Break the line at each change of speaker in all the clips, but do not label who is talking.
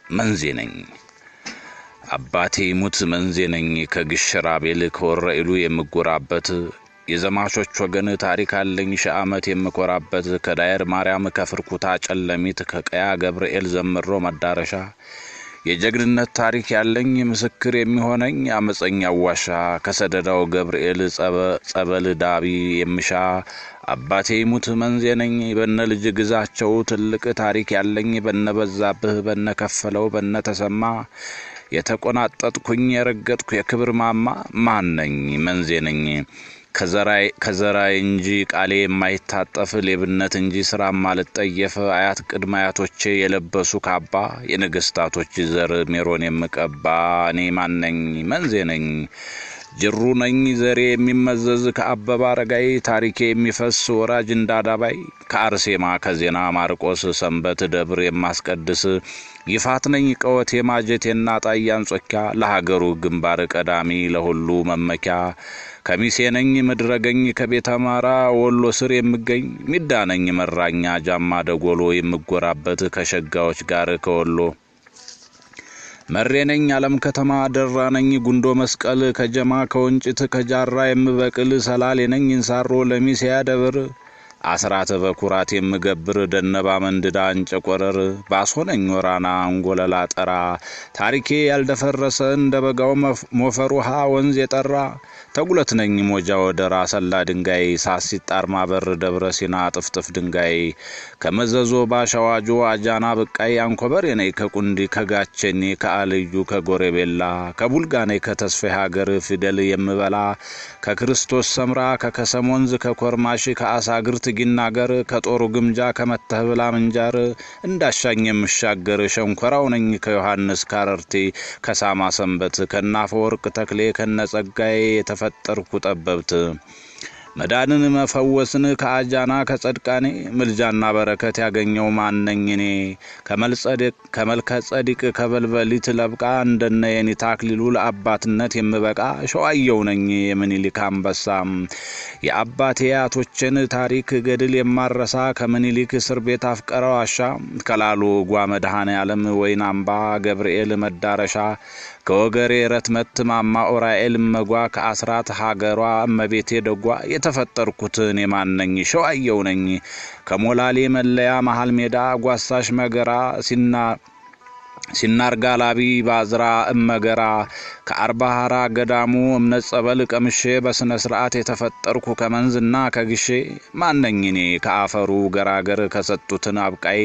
መንዜ ነኝ አባቴ ይሙት መንዜ ነኝ ከግሽራቤል ከወረኢሉ የምጎራበት የዘማቾች ወገን ታሪክ አለኝ ሺህ ዓመት የምኮራበት ከዳየር ማርያም ከፍርኩታ ጨለሚት ከቀያ ገብርኤል ዘምሮ መዳረሻ የጀግንነት ታሪክ ያለኝ ምስክር የሚሆነኝ አመፀኛ ዋሻ ከሰደዳው ገብርኤል ጸበል ዳቢ የምሻ አባቴ ይሙት መንዜ ነኝ በነልጅ ግዛቸው ትልቅ ታሪክ ያለኝ በነበዛብህ በነከፈለው በነተሰማ የተቆናጠጥኩኝ የረገጥኩ የክብር ማማ ማን ነኝ መንዜ ነኝ ከዘራይ እንጂ ቃሌ የማይታጠፍ ሌብነት እንጂ ስራ ማልጠየፍ አያት ቅድመ አያቶቼ የለበሱ ካባ የነገስታቶች ዘር ሜሮን የምቀባ እኔ ማን ነኝ መንዜ ነኝ ጅሩ ነኝ ዘሬ የሚመዘዝ ከአበባ ረጋይ ታሪኬ የሚፈስ ወራጅ እንዳዳባይ ከአርሴማ ከዜና ማርቆስ ሰንበት ደብር የማስቀድስ ይፋት ነኝ ቀወቴ ማጀቴና ጣያን ጾኪያ ለሀገሩ ግንባር ቀዳሚ ለሁሉ መመኪያ ከሚሴ ነኝ ምድረገኝ ከቤተ አማራ ወሎ ስር የምገኝ ሚዳ ነኝ መራኛ ጃማ ደጎሎ የምጎራበት ከሸጋዎች ጋር ከወሎ መሬ ነኝ ዓለም ከተማ ደራ ነኝ ጉንዶ መስቀል ከጀማ ከወንጭት ከጃራ የምበቅል ሰላሌ ነኝ እንሳሮ ለሚሴያ ደብር አስራተ በኩራት የምገብር ደነባ መንድዳ አንጨቆረር ባሶነኝ ወራና አንጎለላ ጠራ ታሪኬ ያልደፈረሰ እንደበጋው ሞፈሩሃ ወንዝ የጠራ ተጉለት ነኝ ሞጃ ወደራ ሰላ ድንጋይ ሳሲጣር ማበር ደብረ ሲና ጥፍጥፍ ድንጋይ ከመዘዞ ባሻዋጆ አጃና በቃይ አንኮበር የኔ ከቁንዲ ከጋቸኔ ከአልዩ ከጎሬቤላ ከቡልጋኔ ከተስፈ ሀገር ፊደል የምበላ ከክርስቶስ ሰምራ ከከሰሞንዝ ከኮርማሽ ከአሳግርት ጊናገር ከጦሩ ግምጃ ከመተህብላ ምንጃር እንዳሻኝ የምሻገር ሸንኮራው ነኝ ከዮሐንስ ካረርቲ ከሳማ ሰንበት ከናፈወርቅ ተክሌ ከነጸጋይ የተፈጠርኩ ጠበብት መዳንን መፈወስን ከአጃና ከጸድቃኔ ምልጃና በረከት ያገኘው ማንነኝ እኔ ከመልከ ጸዲቅ ከበልበሊት ለብቃ እንደነ የኔ ታክሊሉ ለአባትነት የምበቃ ሸዋየው ነኝ የምኒልክ አንበሳ የአባቴ አያቶችን ታሪክ ገድል የማረሳ ከምኒልክ እስር ቤት አፍቀረው አሻ ከላሉ ጓመድሃነ ዓለም ወይናምባ ገብርኤል መዳረሻ ከወገሬ ረትመት ማማ ኦራኤል መጓ ከአስራት ሀገሯ እመቤቴ ደጓ የተፈጠርኩትን የማንነኝ ሸዋየው ነኝ ከሞላሌ መለያ መሃል ሜዳ ጓሳሽ መገራ ሲናርጋ ላቢ ባዝራ እመገራ ከአርባሃራ ገዳሙ እምነት ጸበል ቀምሼ በስነ ስርዓት የተፈጠርኩ ከመንዝና ከግሼ ማንነኝ እኔ ከአፈሩ ገራገር ከሰጡትን አብቃይ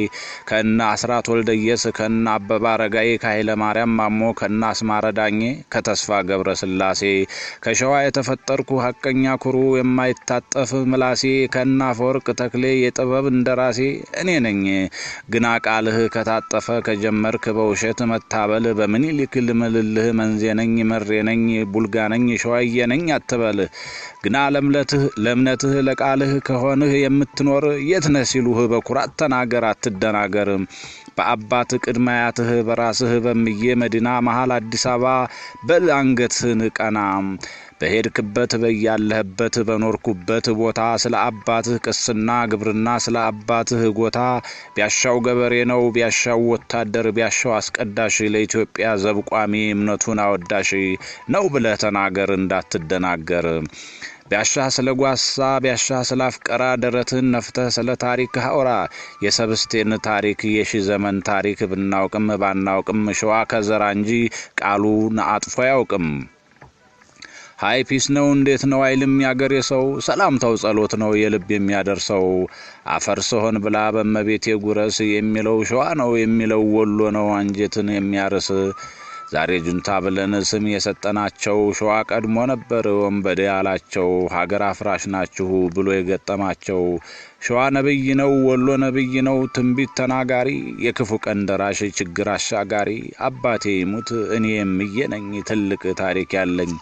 ከና አስራት ወልደየስ ከና አበባ ረጋይ ከኃይለ ማርያም ማሞ ከና አስማረዳኜ ከተስፋ ገብረ ስላሴ ከሸዋ የተፈጠርኩ ሐቀኛ ኩሩ የማይታጠፍ ምላሴ ከና ፈወርቅ ተክሌ የጥበብ እንደራሴ እኔ ነኝ ግና ቃልህ ከታጠፈ ከጀመርክ በውሸት መታበል በምኒልክ ልምልልህ መንዜ ነኝ መሬ ነኝ ቡልጋ ነኝ ሸዋዬ ነኝ አትበል ግና ለምነትህ ለቃልህ ከሆንህ የምትኖር የት ነህ ሲሉህ በኩራት ተናገር አትደናገር በአባት ቅድማያትህ በራስህ በሚዬ መዲና መሃል አዲስ አበባ በል አንገትህን ቀና በሄድክበት በያለህበት በኖርኩበት ቦታ ስለ አባትህ ቅስና ግብርና ስለ አባትህ ጎታ ቢያሻው ገበሬ ነው ቢያሻው ወታደር ቢያሻው አስቀዳሽ ለኢትዮጵያ ዘብቋሚ እምነቱን አወዳሽ ነው ብለህ ተናገር እንዳትደናገር ቢያሻ ስለ ጓሳ ቢያሻ ስለ አፍቀራ ደረትን ነፍተህ ስለ ታሪክ አውራ የሰብስቴን ታሪክ የሺ ዘመን ታሪክ ብናውቅም ባናውቅም ሸዋ ከዘራ እንጂ ቃሉን አጥፎ ያውቅም ሃይ ፒስ ነው እንዴት ነው አይልም ያገሬ ሰው ሰላምታው ጸሎት ነው የልብ የሚያደርሰው አፈርሶን ብላ በመቤቴ ጉረስ የሚለው ሸዋ ነው የሚለው ወሎ ነው አንጀትን የሚያርስ ዛሬ ጁንታ ብለን ስም የሰጠናቸው ሸዋ ቀድሞ ነበር ወንበዴ ያላቸው ሀገር አፍራሽ ናችሁ ብሎ የገጠማቸው ሸዋ ነብይ ነው ወሎ ነብይ ነው ትንቢት ተናጋሪ የክፉ ቀን ደራሽ ችግር አሻጋሪ አባቴ ይሙት እኔ የምዬ ነኝ ትልቅ ታሪክ ያለኝ